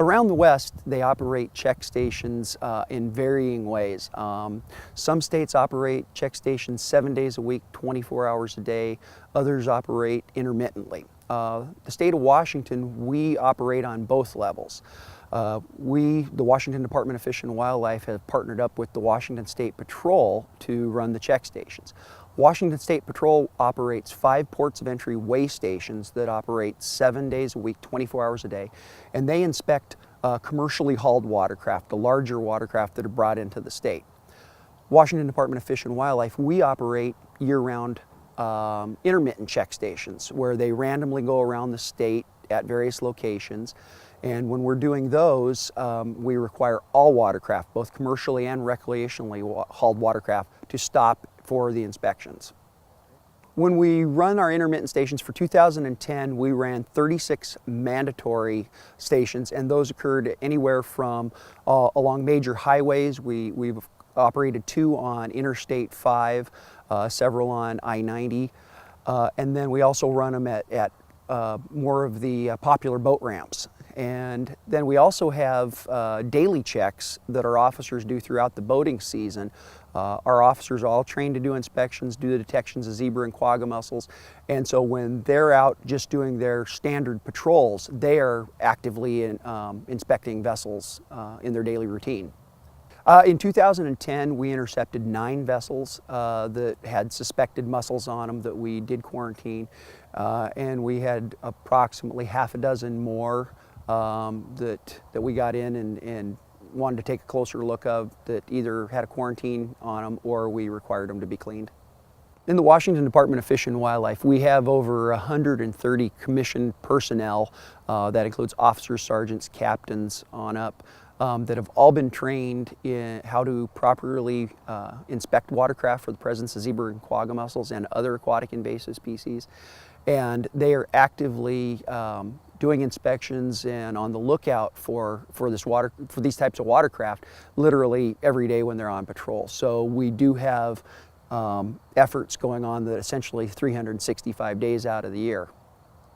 Around the West, they operate check stations in varying ways. Some states operate check stations 7 days a week, 24 hours a day. Others operate intermittently. The state of Washington, we operate on both levels. The Washington Department of Fish and Wildlife, have partnered up with the Washington State Patrol to run the check stations. Washington State Patrol operates 5 ports of entry weigh stations that operate 7 days a week, 24 hours a day, and they inspect commercially hauled watercraft, the larger watercraft that are brought into the state. Washington Department of Fish and Wildlife, we operate year-round intermittent check stations where they randomly go around the state at various locations. And when we're doing those, we require all watercraft, both commercially and recreationally hauled watercraft, to stop for the inspections. When we run our intermittent stations for 2010, we ran 36 mandatory stations, and those occurred anywhere from along major highways. We've operated 2 on Interstate 5, several on I-90, and then we also run them at more of the popular boat ramps. And then we also have daily checks that our officers do throughout the boating season. Our officers are all trained to do inspections, do the detections of zebra and quagga mussels, and so when they're out just doing their standard patrols, they are actively inspecting vessels in their daily routine. In 2010, we intercepted 9 vessels that had suspected mussels on them that we did quarantine, and we had approximately half a dozen more that we got in and wanted to take a closer look of, that either had a quarantine on them or we required them to be cleaned. In the Washington Department of Fish and Wildlife, we have over 130 commissioned personnel, that includes officers, sergeants, captains on up, that have all been trained in how to properly inspect watercraft for the presence of zebra and quagga mussels and other aquatic invasive species. And they are actively doing inspections and on the lookout for these types of watercraft literally every day when they're on patrol. So we do have efforts going on that essentially 365 days out of the year.